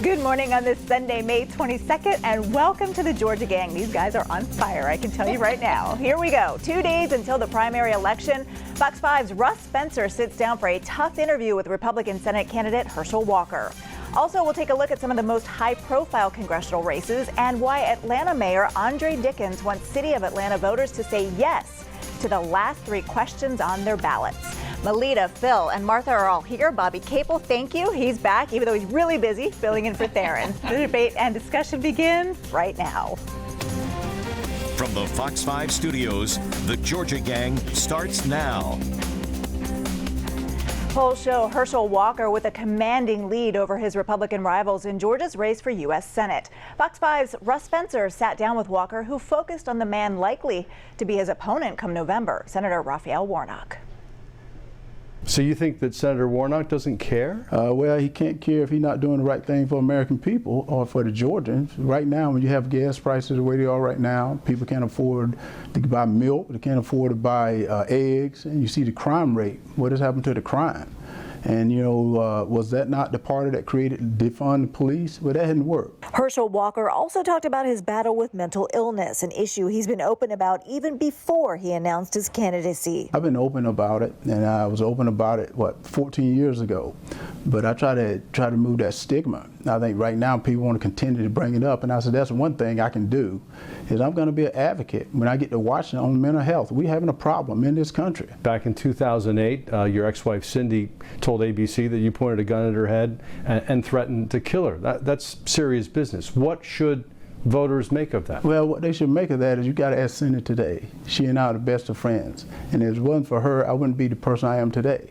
Good morning on this Sunday, May 22nd, and welcome to the Georgia Gang. These guys are on fire, I can tell you right now. Here we go. 2 days until the primary election. Fox 5's Russ Spencer sits down for a tough interview with Republican Senate candidate Herschel Walker. Also, we'll take a look at some of the most high-profile congressional races and why Atlanta Mayor Andre Dickens wants City of Atlanta voters to say yes to the last 3 questions on their ballots. Melita, Phil, and Martha are all here. Bobby Capel, thank you. He's back, even though he's really busy filling in for Theron. The debate and discussion begins right now. From the Fox 5 studios, the Georgia Gang starts now. Polls show Herschel Walker with a commanding lead over his Republican rivals in Georgia's race for U.S. Senate. Fox 5's Russ Spencer sat down with Walker, who focused on the man likely to be his opponent come November, Senator Raphael Warnock. So you think that Senator Warnock doesn't care? Well, he can't care if he's not doing the right thing for American people or for the Georgians. Right now, when you have gas prices the way they are right now, people can't afford to buy milk, they can't afford to buy eggs, and you see the crime rate. What has happened to the crime? And, you know, was that not the party that created defund the police? Well, that hadn't worked. Herschel Walker also talked about his battle with mental illness, an issue he's been open about even before he announced his candidacy. I've been open about it, and I was open about it, 14 years ago. But I try to remove that stigma. I think right now people want to continue to bring it up, and I said that's one thing I can do, is I'm going to be an advocate when I get to Washington on mental health. We're having a problem in this country. Back in 2008, your ex-wife Cindy told ABC that you pointed a gun at her head and threatened to kill her. That's serious business. What should voters make of that? Well, what they should make of that is you got to ask Cindy today. She and I are the best of friends, and if it wasn't for her, I wouldn't be the person I am today.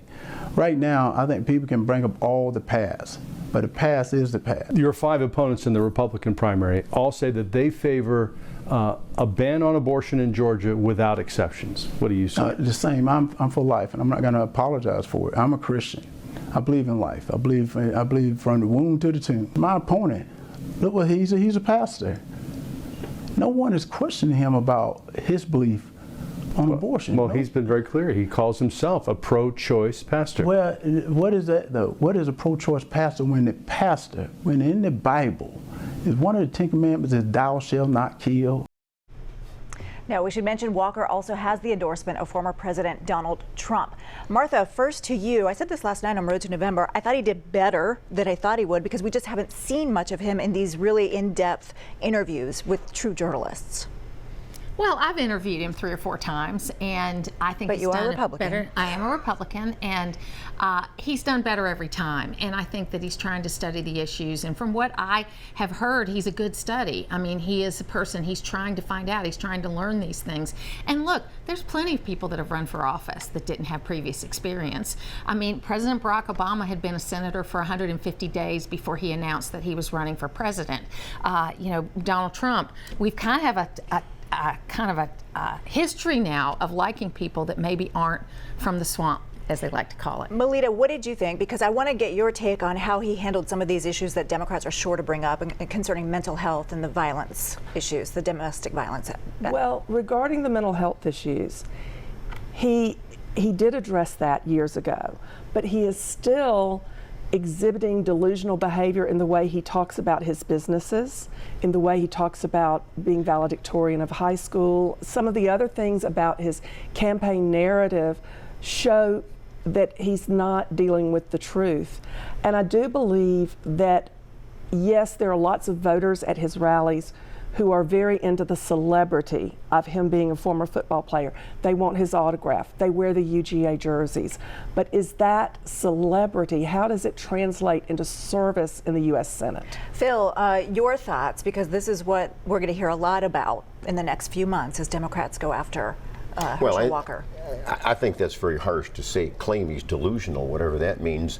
Right now, I think people can bring up all the past, but the past is the past. Your 5 opponents in the Republican primary all say that they favor a ban on abortion in Georgia without exceptions. What do you say? The same. I'm for life, and I'm not going to apologize for it. I'm a Christian. I believe in life. I believe from the womb to the tomb. My opponent, look what he's a pastor. No one is questioning him about his belief on abortion. Well, he's been very clear. He calls himself a pro-choice pastor. Well, what is that though? What is a pro-choice pastor when in the Bible, is one of the 10 Commandments is thou shalt not kill? Now, we should mention Walker also has the endorsement of former President Donald Trump. Martha, first to you. I said this last night on Road to November. I thought he did better than I thought he would because we just haven't seen much of him in these really in-depth interviews with true journalists. Well, I've interviewed him 3 or 4 times, and I think he's done better. I am a Republican, and he's done better every time. And I think that he's trying to study the issues. And from what I have heard, he's a good study. I mean, he is a person. He's trying to find out. He's trying to learn these things. And look, there's plenty of people that have run for office that didn't have previous experience. I mean, President Barack Obama had been a senator for 150 days before he announced that he was running for president. You know, Donald Trump. We've kind of have a history now of liking people that maybe aren't from the swamp, as they like to call it. Melita, what did you think? Because I want to get your take on how he handled some of these issues that Democrats are sure to bring up concerning mental health and the violence issues, the domestic violence. Well, regarding the mental health issues, he did address that years ago, but he is still exhibiting delusional behavior in the way he talks about his businesses, in the way he talks about being valedictorian of high school. Some of the other things about his campaign narrative show that he's not dealing with the truth. And I do believe that, yes, there are lots of voters at his rallies who are very into the celebrity of him being a former football player. They want his autograph. They wear the UGA jerseys. But is that celebrity, how does it translate into service in the U.S. Senate? Phil, your thoughts, because this is what we're going to hear a lot about in the next few months as Democrats go after Herschel Walker. I think that's very harsh to claim he's delusional, whatever that means.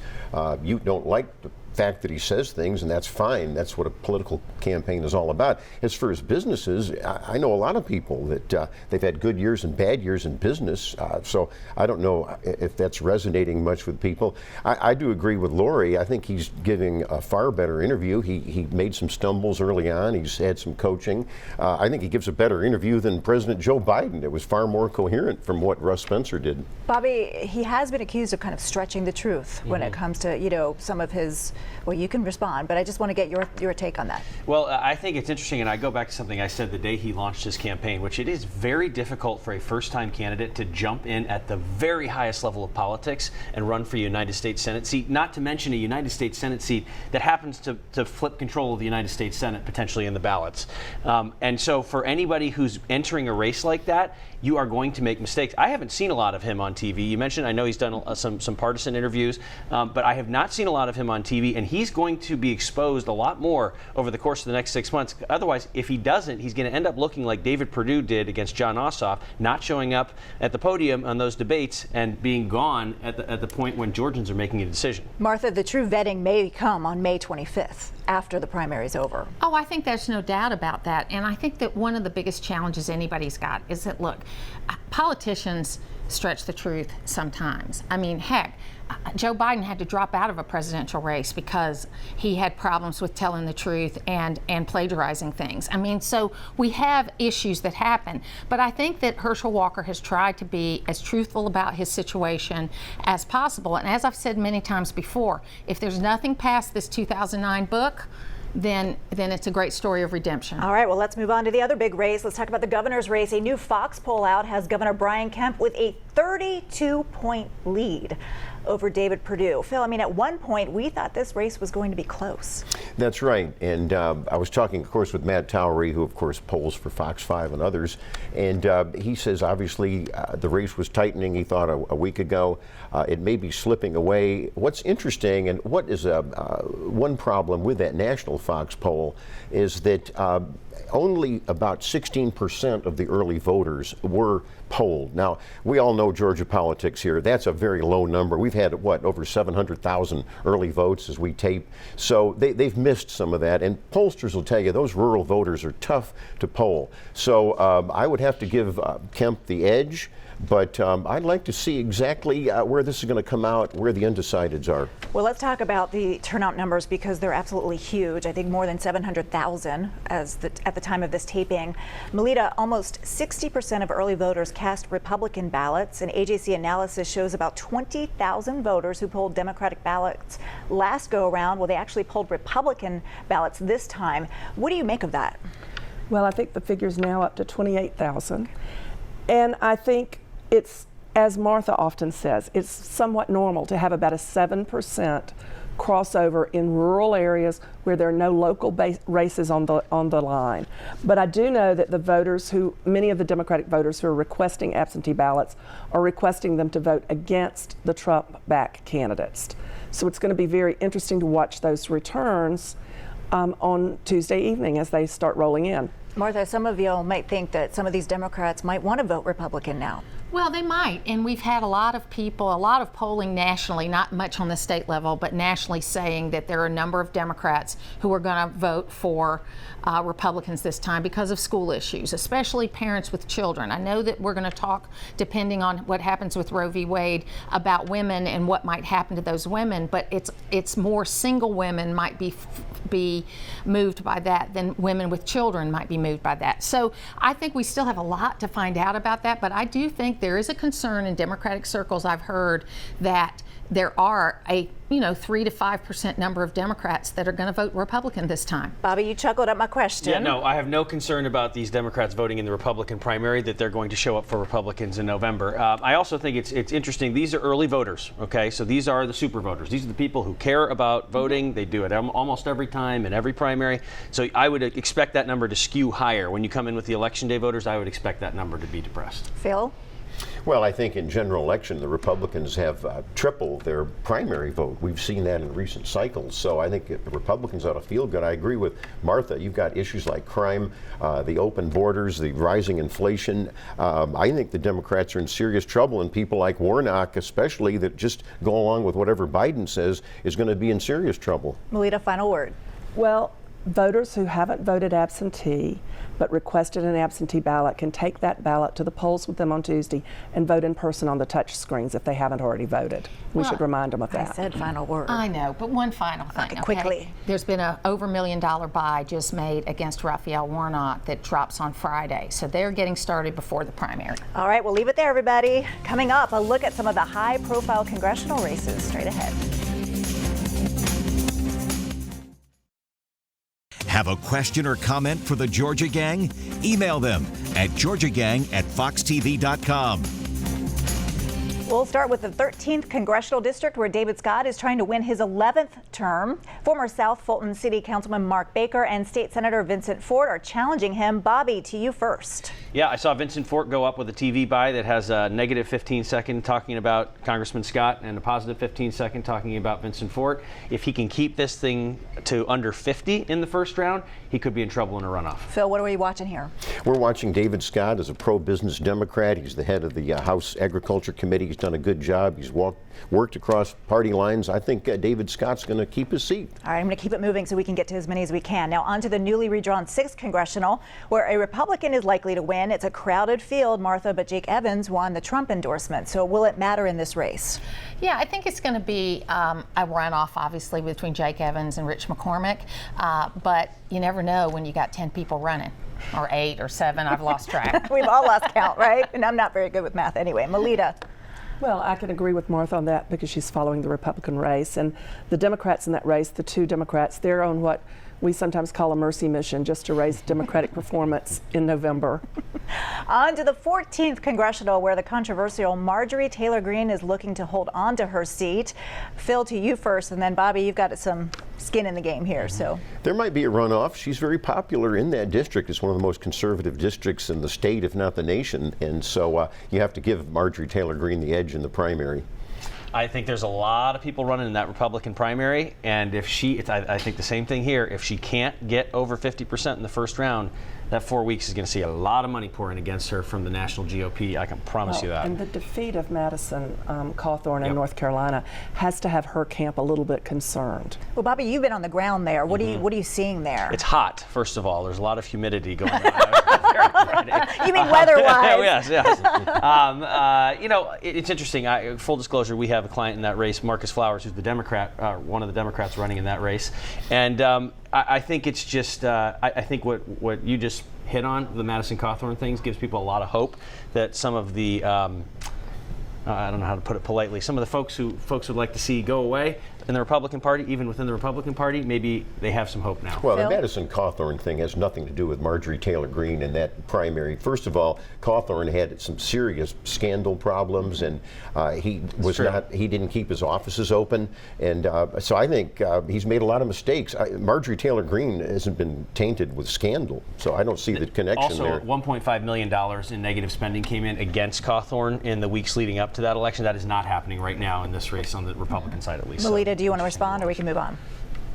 You don't like the fact that he says things, and that's fine. That's what a political campaign is all about. As for his businesses, I know a lot of people that they've had good years and bad years in business, so I don't know if that's resonating much with people. I do agree with Lori. I think he's giving a far better interview. He made some stumbles early on. He's had some coaching. I think he gives a better interview than President Joe Biden. It was far more coherent from what Russ Spencer did. Bobby, he has been accused of kind of stretching the truth when it comes to, you know, some of his Well, you can respond, but I just want to get your take on that. Well, I think it's interesting, and I go back to something I said the day he launched his campaign, which it is very difficult for a first-time candidate to jump in at the very highest level of politics and run for a United States Senate seat, not to mention a United States Senate seat that happens to flip control of the United States Senate potentially in the ballots. And so for anybody who's entering a race like that, you are going to make mistakes. I haven't seen a lot of him on TV. You mentioned, I know he's done some partisan interviews, but I have not seen a lot of him on TV, and he's going to be exposed a lot more over the course of the next 6 months. Otherwise, if he doesn't, he's going to end up looking like David Perdue did against John Ossoff, not showing up at the podium on those debates and being gone at the point when Georgians are making a decision. Martha, the true vetting may come on May 25th, after the primary is over. Oh, I think there's no doubt about that. And I think that one of the biggest challenges anybody's got is that, look, politicians stretch the truth sometimes. I mean, heck, Joe Biden had to drop out of a presidential race because he had problems with telling the truth and plagiarizing things. I mean, so we have issues that happen. But I think that Herschel Walker has tried to be as truthful about his situation as possible. And as I've said many times before, if there's nothing past this 2009 book, then it's a great story of redemption. All right, well, let's move on to the other big race. Let's talk about the governor's race. A new Fox poll out has Governor Brian Kemp with a 32-point lead over David Perdue. Phil, I mean, at one point, we thought this race was going to be close. That's right. And I was talking, of course, with Matt Towery, who, of course, polls for Fox 5 and others. And he says, obviously, the race was tightening, he thought, a week ago. It may be slipping away. What's interesting, and what is one problem with that national Fox poll, is that only about 16% of the early voters were polled. Now, we all know Georgia politics here. That's a very low number. We've had, what, over 700,000 early votes as we tape. So they've missed some of that. And pollsters will tell you those rural voters are tough to poll. So I would have to give Kemp the edge. But I'd like to see exactly where this is going to come out, where the undecideds are. Well, let's talk about the turnout numbers because they're absolutely huge. I think more than 700,000 at the time of this taping. Melita, almost 60% of early voters cast Republican ballots. An AJC analysis shows about 20,000 voters who polled Democratic ballots last go around. Well, they actually polled Republican ballots this time. What do you make of that? Well, I think the figure's now up to 28,000. And I think it's, as Martha often says, it's somewhat normal to have about a 7% crossover in rural areas where there are no local races on the line. But I do know that the voters many of the Democratic voters who are requesting absentee ballots are requesting them to vote against the Trump-backed candidates. So it's going to be very interesting to watch those returns on Tuesday evening as they start rolling in. Martha, some of you might think that some of these Democrats might want to vote Republican now. Well, they might, and we've had a lot of people, a lot of polling nationally, not much on the state level, but nationally saying that there are a number of Democrats who are going to vote for Republicans this time because of school issues, especially parents with children. I know that we're going to talk, depending on what happens with Roe v. Wade, about women and what might happen to those women, but it's more single women might be moved by that than women with children might be moved by that. So I think we still have a lot to find out about that, but I do think there is a concern in Democratic circles. I've heard that there are a 3 to 5% number of Democrats that are going to vote Republican this time. Bobby, you chuckled at my question. Yeah, no, I have no concern about these Democrats voting in the Republican primary, that they're going to show up for Republicans in November. I also think it's interesting. These are early voters, okay? So these are the super voters. These are the people who care about voting. They do it almost every time in every primary. So I would expect that number to skew higher. When you come in with the Election Day voters, I would expect that number to be depressed. Phil? Well, I think in general election, the Republicans have tripled their primary vote. We've seen that in recent cycles. So I think the Republicans ought to feel good. I agree with Martha. You've got issues like crime, the open borders, the rising inflation. I think the Democrats are in serious trouble, and people like Warnock, especially, that just go along with whatever Biden says, is going to be in serious trouble. Melita, final word. Well, voters who haven't voted absentee but requested an absentee ballot can take that ballot to the polls with them on Tuesday and vote in person on the touch screens if they haven't already voted. We should remind them of that. I said final word. I know, but one final thing. Okay? Quickly. There's been a over $1 million buy just made against Raphael Warnock that drops on Friday. So they're getting started before the primary. All right, we'll leave it there, everybody. Coming up, a look at some of the high-profile congressional races straight ahead. Have a question or comment for the Georgia Gang? Email them at georgiagang@foxtv.com. We'll start with the 13th Congressional District, where David Scott is trying to win his 11th term. Former South Fulton City Councilman Mark Baker and State Senator Vincent Fort are challenging him. Bobby, to you first. Yeah, I saw Vincent Fort go up with a TV buy that has a negative 15-second talking about Congressman Scott and a positive 15-second talking about Vincent Fort. If he can keep this thing to under 50 in the first round, he could be in trouble in a runoff. Phil, what are we watching here? We're watching David Scott as a pro-business Democrat. He's the head of the House Agriculture Committee. He's done a good job. He's worked across party lines. I think David Scott's going to keep his seat. All right, I'm going to keep it moving so we can get to as many as we can. Now on to the newly redrawn 6th Congressional, where a Republican is likely to win. It's a crowded field, Martha, but Jake Evans won the Trump endorsement. So will it matter in this race? Yeah, I think it's going to be a runoff, obviously, between Jake Evans and Rich McCormick. But you never know when you got 10 people running. Or 8 or 7, I've lost track. We've all lost count, right? And I'm not very good with math anyway. Melita. Well, I can agree with Martha on that because she's following the Republican race. And the Democrats in that race, the 2 Democrats, they're on what we sometimes call a mercy mission, just to raise Democratic performance in November. On to the 14th Congressional, where the controversial Marjorie Taylor Greene is looking to hold on to her seat. Phil, to you first, and then Bobby, you've got some skin in the game here. So there might be a runoff. She's very popular in that district. It's one of the most conservative districts in the state, if not the nation. And so you have to give Marjorie Taylor Greene the edge in the primary. I think there's a lot of people running in that Republican primary, and if I think the same thing here, if she can't get over 50% in the first round, that 4 weeks is going to see a lot of money pouring against her from the national GOP. I can promise you that. And the defeat of Madison Cawthorn in North Carolina has to have her camp a little bit concerned. Well, Bobby, you've been on the ground there. What are you seeing there? It's hot, first of all. There's a lot of humidity going on. You mean weather-wise? Yes. You know, it's interesting. Full disclosure, we have a client in that race, Marcus Flowers, who's the Democrat, one of the Democrats running in that race. And I think it's just, I think what you just hit on, the Madison Cawthorn things, gives people a lot of hope that some of the, I don't know how to put it politely, some of the folks would like to see go away in the Republican Party, even within the Republican Party, maybe they have some hope now. Well, the Madison Cawthorn thing has nothing to do with Marjorie Taylor Greene in that primary. First of all, Cawthorn had some serious scandal problems, and he didn't keep his offices open, and so I think he's made a lot of mistakes. Marjorie Taylor Greene hasn't been tainted with scandal, so I don't see the connection there. Also, $1.5 million in negative spending came in against Cawthorn in the weeks leading up to that election. That is not happening right now in this race on the Republican side, at least. Melita, do you want to respond, or we can move on?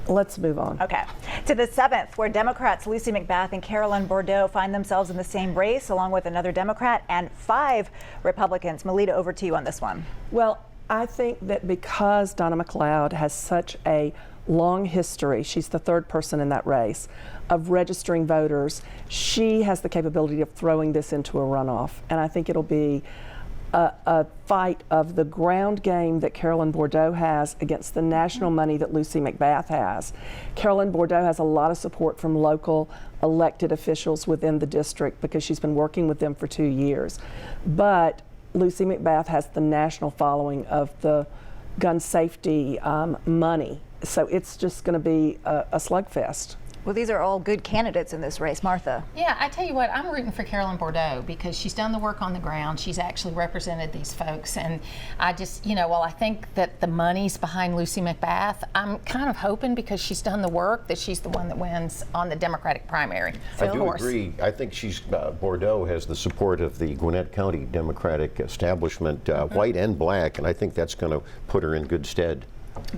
Let's move on. Okay. To the 7th, where Democrats Lucy McBath and Carolyn Bordeaux find themselves in the same race, along with another Democrat and 5 Republicans. Melita, over to you on this one. Well, I think that because Donna McLeod has such a long history, she's the 3rd person in that race, of registering voters, she has the capability of throwing this into a runoff. And I think it'll be a fight of the ground game that Carolyn Bordeaux has against the national money that Lucy McBath has. Carolyn Bordeaux has a lot of support from local elected officials within the district because she's been working with them for 2 years. But Lucy McBath has the national following of the gun safety money. So it's just going to be a slugfest. Well, these are all good candidates in this race. Martha. Yeah, I tell you what, I'm rooting for Carolyn Bordeaux because she's done the work on the ground. She's actually represented these folks. And I just, while I think that the money's behind Lucy McBath, I'm kind of hoping because she's done the work that she's the one that wins on the Democratic primary. I do agree. I think Bordeaux has the support of the Gwinnett County Democratic establishment, white and black, and I think that's going to put her in good stead.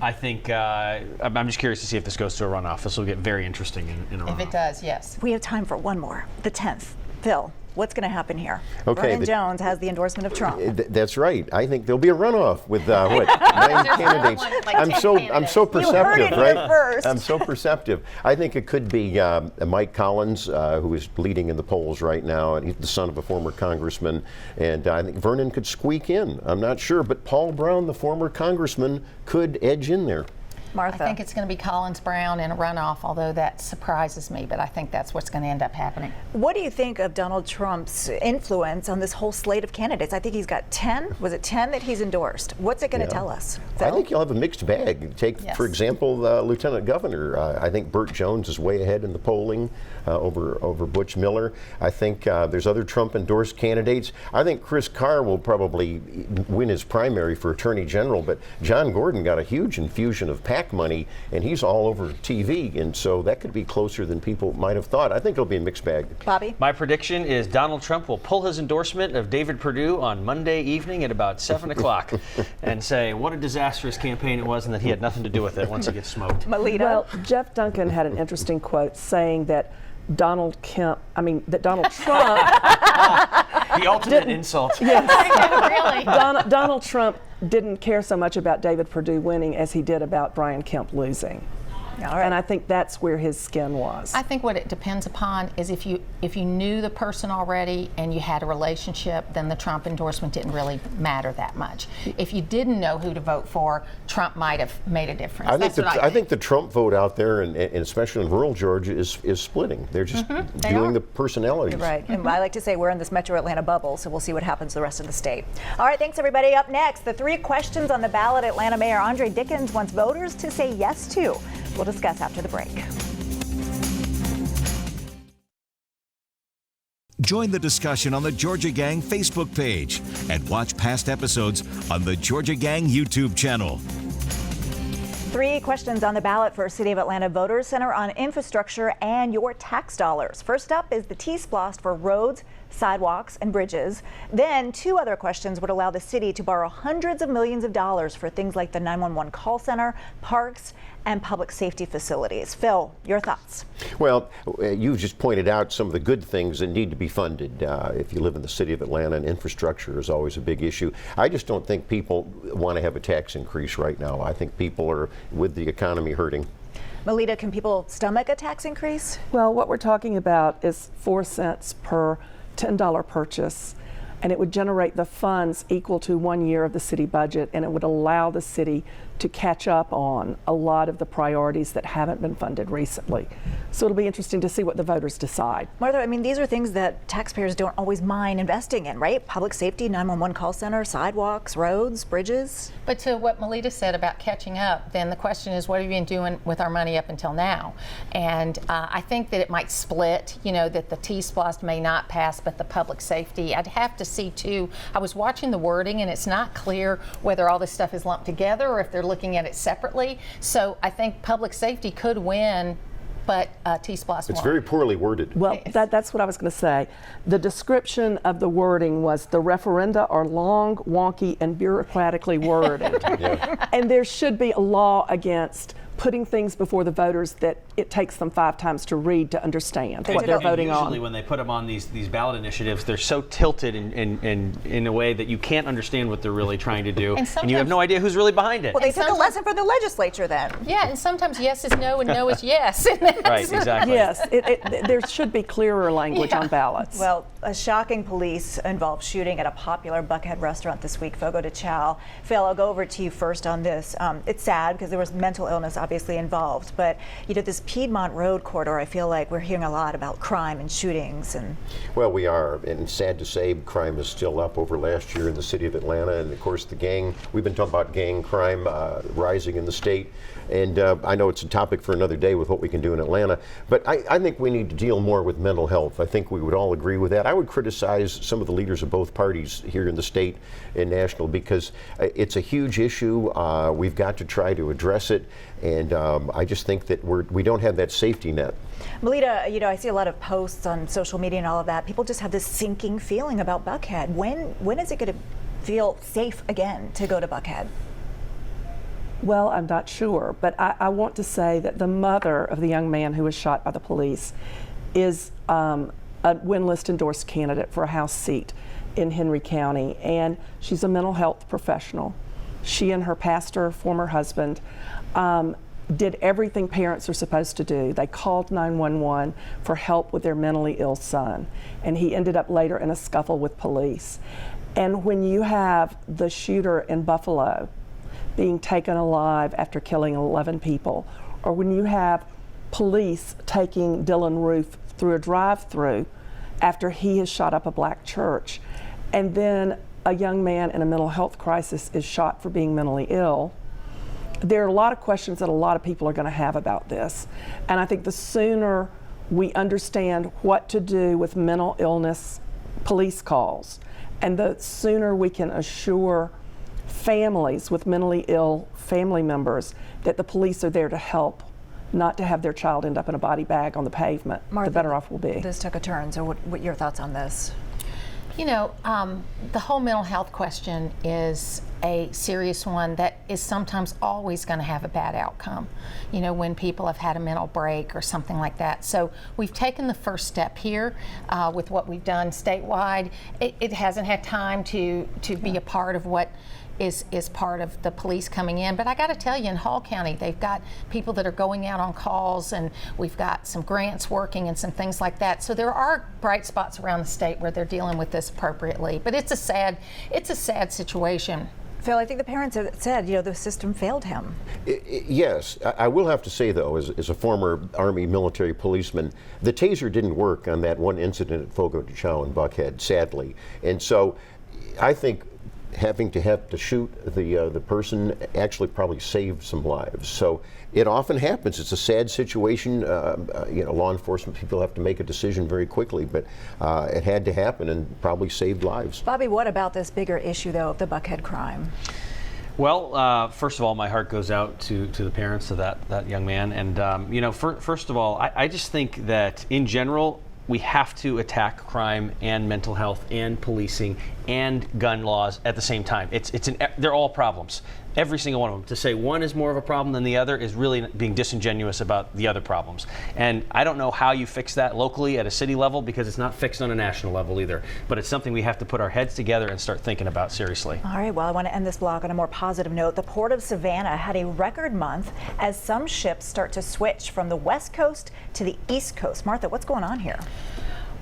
I think, I'm just curious to see if this goes to a runoff. This will get very interesting in a runoff. If it does, yes. We have time for one more, the 10th. Phil, what's going to happen here? Okay, Vernon Jones has the endorsement of Trump. That's right. I think there'll be a runoff with 9 candidates. I'm so perceptive, right? First. I'm so perceptive. I think it could be Mike Collins, who is leading in the polls right now, and he's the son of a former congressman. And I think Vernon could squeak in. I'm not sure, but Paul Brown, the former congressman, could edge in there. Martha? I think it's going to be Collins Brown in a runoff, although that surprises me, but I think that's what's going to end up happening. What do you think of Donald Trump's influence on this whole slate of candidates? I think he's got 10. Was it 10 that he's endorsed? What's it going to tell us? Phil? I think you'll have a mixed bag. Take, for example, Lieutenant Governor. I think Burt Jones is way ahead in the polling over Butch Miller. I think there's other Trump-endorsed candidates. I think Chris Carr will probably win his primary for Attorney General, but John Gordon got a huge infusion of PAC money, and he's all over TV, and so that could be closer than people might have thought. I think it'll be a mixed bag. Bobby? My prediction is Donald Trump will pull his endorsement of David Perdue on Monday evening at about 7 o'clock and say what a disastrous campaign it was and that he had nothing to do with it once he gets smoked. Melita? Well, Jeff Duncan had an interesting quote saying that Donald Trump. The ultimate insult. Yes. Really? Donald Trump didn't care so much about David Perdue winning as he did about Brian Kemp losing. All right. And I think that's where his skin was. I think what it depends upon is if you knew the person already and you had a relationship, then the Trump endorsement didn't really matter that much. If you didn't know who to vote for, Trump might have made a difference. I think the Trump vote out there, and especially in rural Georgia, is splitting. They're just viewing the personalities. You're right. And I like to say we're in this metro Atlanta bubble, so we'll see what happens the rest of the state. All right, thanks everybody. Up next, the 3 questions on the ballot Atlanta Mayor Andre Dickens wants voters to say yes to. We'll discuss after the break. Join the discussion on the Georgia Gang Facebook page and watch past episodes on the Georgia Gang YouTube channel. 3 questions on the ballot for City of Atlanta voters center on infrastructure and your tax dollars. First up is the T-SPLOST for roads, sidewalks, and bridges. Then 2 other questions would allow the city to borrow hundreds of millions of dollars for things like the 911 call center, parks, and public safety facilities. Phil, your thoughts? Well, you just pointed out some of the good things that need to be funded. If you live in the city of Atlanta, and infrastructure is always a big issue. I just don't think people want to have a tax increase right now. I think people are, with the economy hurting. Melita, can people stomach a tax increase? Well, what we're talking about is 4 cents per $10 purchase, and it would generate the funds equal to 1 year of the city budget, and it would allow the city to catch up on a lot of the priorities that haven't been funded recently. So it'll be interesting to see what the voters decide. Martha, I mean, these are things that taxpayers don't always mind investing in, right? Public safety, 911 call center, sidewalks, roads, bridges. But to what Melita said about catching up, then the question is, what have you been doing with our money up until now? And I think that it might split, you know, that the T-SPLOST may not pass, but the public safety, I'd have to see too. I was watching the wording and it's not clear whether all this stuff is lumped together or if they're looking at it separately. So I think public safety could win, but T-SPLOST won't. It's very poorly worded. Well, that's what I was going to say. The description of the wording was the referenda are long, wonky, and bureaucratically worded. And there should be a law against putting things before the voters that it takes them 5 times to read to understand what they're voting on. Usually when they put them on these ballot initiatives, they're so tilted in a way that you can't understand what they're really trying to do, and you have no idea who's really behind it. Well, they took a lesson from the legislature then. Yeah, and sometimes yes is no and no is yes. Right, exactly. Yes, there should be clearer language on ballots. Well, a shocking police-involved shooting at a popular Buckhead restaurant this week, Fogo de Chao. Phil, I'll go over to you first on this. It's sad because there was mental illness obviously involved, but you know, this Piedmont Road corridor, I feel like we're hearing a lot about crime and shootings. And well, we are, and sad to say, crime is still up over last year in the city of Atlanta, and of course the gang, we've been talking about gang crime rising in the state, and I know it's a topic for another day with what we can do in Atlanta, but I think we need to deal more with mental health. I think we would all agree with that. I would criticize some of the leaders of both parties here in the state and national because it's a huge issue. We've got to try to address it, and I just think that we don't have that safety net. Melita, you know, I see a lot of posts on social media and all of that. People just have this sinking feeling about Buckhead. When is it going to feel safe again to go to Buckhead? Well, I'm not sure, but I want to say that the mother of the young man who was shot by the police is a win-list endorsed candidate for a House seat in Henry County, and she's a mental health professional. She and her pastor, former husband, did everything parents are supposed to do. They called 911 for help with their mentally ill son, and he ended up later in a scuffle with police. And when you have the shooter in Buffalo being taken alive after killing 11 people, or when you have police taking Dylan Roof through a drive-through after he has shot up a black church, and then a young man in a mental health crisis is shot for being mentally ill. There are a lot of questions that a lot of people are going to have about this, and I think the sooner we understand what to do with mental illness police calls, and the sooner we can assure families with mentally ill family members that the police are there to help, not to have their child end up in a body bag on the pavement, Martha, the better off we'll be. This took a turn, so what are your thoughts on this? You know, the whole mental health question is a serious one that is sometimes always going to have a bad outcome, you know, when people have had a mental break or something like that. So we've taken the first step here with what we've done statewide. It hasn't had time to be a part of what is part of the police coming in. But I got to tell you, in Hall County, they've got people that are going out on calls, and we've got some grants working and some things like that. So there are bright spots around the state where they're dealing with this appropriately. But it's a sad situation. Phil, I think the parents have said, you know, the system failed him. Yes, I will have to say, though, as a former Army military policeman, the taser didn't work on that one incident at Fogo de Chao in Buckhead, sadly. And so I think having to shoot the person actually probably saved some lives. So it often happens. It's a sad situation. You know, law enforcement people have to make a decision very quickly, but it had to happen and probably saved lives. Bobby, what about this bigger issue, though, of the Buckhead crime? Well, first of all, my heart goes out to the parents of that young man. And, you know, first of all, I just think that in general, we have to attack crime and mental health and policing and gun laws at the same time. They're all problems, every single one of them. To say one is more of a problem than the other is really being disingenuous about the other problems. And I don't know how you fix that locally at a city level, because it's not fixed on a national level either. But it's something we have to put our heads together and start thinking about seriously. All right, well, I want to end this blog on a more positive note. The Port of Savannah had a record month as some ships start to switch from the West Coast to the East Coast. Martha, what's going on here?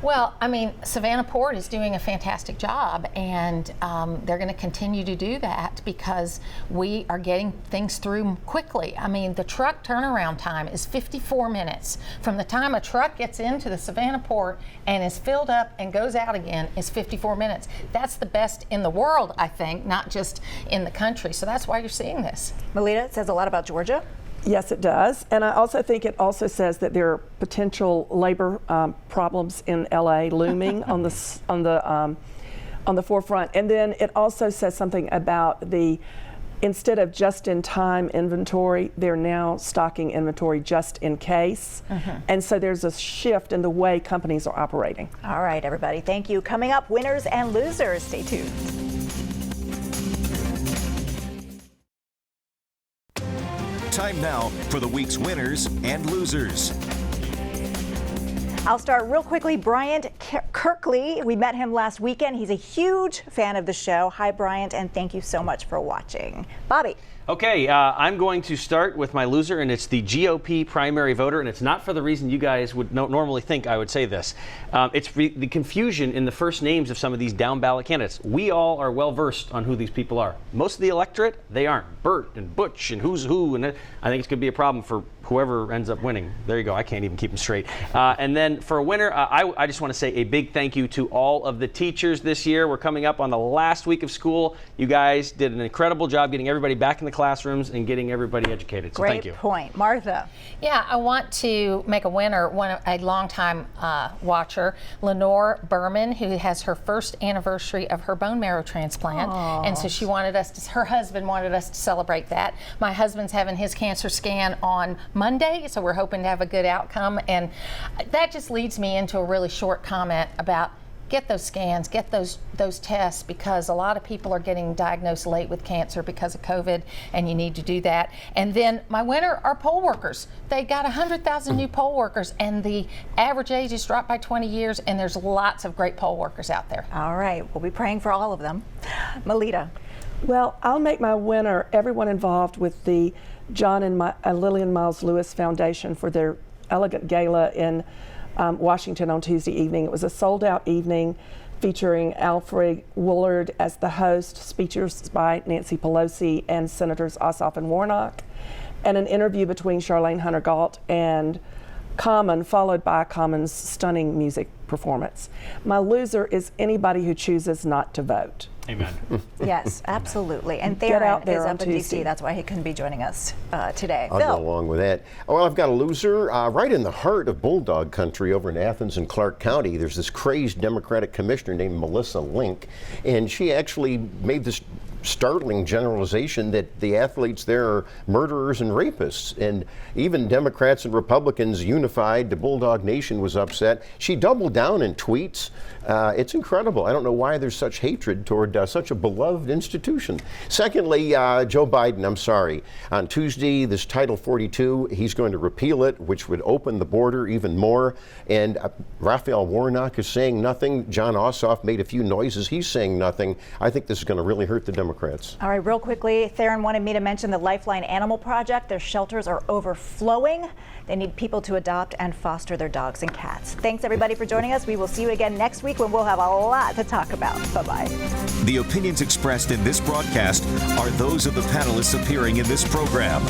Well, I mean, Savannah Port is doing a fantastic job, and they're going to continue to do that because we are getting things through quickly. I mean, the truck turnaround time is 54 minutes. From the time a truck gets into the Savannah Port and is filled up and goes out again is 54 minutes. That's the best in the world, I think, not just in the country. So that's why you're seeing this. Melita, it says a lot about Georgia. Yes, it does. And I also think it also says that there are potential labor problems in LA looming on the forefront. And then it also says something about instead of just-in-time inventory, they're now stocking inventory just in case. And so there's a shift in the way companies are operating. All right, everybody, thank you. Coming up, winners and losers. Stay tuned. Time now for the week's winners and losers. I'll start real quickly. Bryant Kirkley, we met him last weekend. He's a huge fan of the show. Hi, Bryant, and thank you so much for watching. Bobby. Okay, I'm going to start with my loser, and it's the GOP primary voter, and it's not for the reason you guys would normally think I would say this. It's the confusion in the first names of some of these down-ballot candidates. We all are well-versed on who these people are. Most of the electorate, they aren't. Bert and Butch and who's who, and I think it's going to be a problem for whoever ends up winning. There you go. I can't even keep them straight. And then for a winner, I just want to say a big thank you to all of the teachers this year. We're coming up on the last week of school. You guys did an incredible job getting everybody back in the classrooms and getting everybody educated. So thank you. Great point. Martha. Yeah, I want to make a winner, a longtime watcher, Lenore Berman, who has her first anniversary of her bone marrow transplant. Aww. And so her husband wanted us to celebrate that. My husband's having his cancer scan on Monday, so we're hoping to have a good outcome. And that just leads me into a really short comment about get those scans, get those tests, because a lot of people are getting diagnosed late with cancer because of COVID, and you need to do that. And then my winner are poll workers. They got 100,000 new poll workers, and the average age has dropped by 20 years, and there's lots of great poll workers out there. All right, we'll be praying for all of them. Melita. Well, I'll make my winner everyone involved with the John and Lillian Miles Lewis Foundation for their elegant gala in Washington on Tuesday evening. It was a sold-out evening. featuring Alfred Woolard as the host, speeches by Nancy Pelosi and Senators Ossoff and Warnock, and an interview between Charlene Hunter-Gault and Common, followed by Common's stunning music performance. My loser is anybody who chooses not to vote. Amen. Yes, absolutely. And Get out Theron there is on up in Tuesday. D.C. That's why he couldn't be joining us today. I'll go along with that. Well, I've got a loser right in the heart of Bulldog country over in Athens and Clark County. There's this crazed Democratic commissioner named Melissa Link, and she actually made this startling generalization that the athletes there are murderers and rapists. And even Democrats and Republicans unified, the Bulldog Nation was upset. She doubled down in tweets. It's incredible. I don't know why there's such hatred toward such a beloved institution. Secondly, Joe Biden, I'm sorry. On Tuesday, this Title 42, he's going to repeal it, which would open the border even more. And Raphael Warnock is saying nothing. John Ossoff made a few noises. He's saying nothing. I think this is going to really hurt the Democrats. All right, real quickly, Theron wanted me to mention the Lifeline Animal Project. Their shelters are overflowing. They need people to adopt and foster their dogs and cats. Thanks, everybody, for joining us. We will see you again next week when we'll have a lot to talk about. Bye-bye. The opinions expressed in this broadcast are those of the panelists appearing in this program.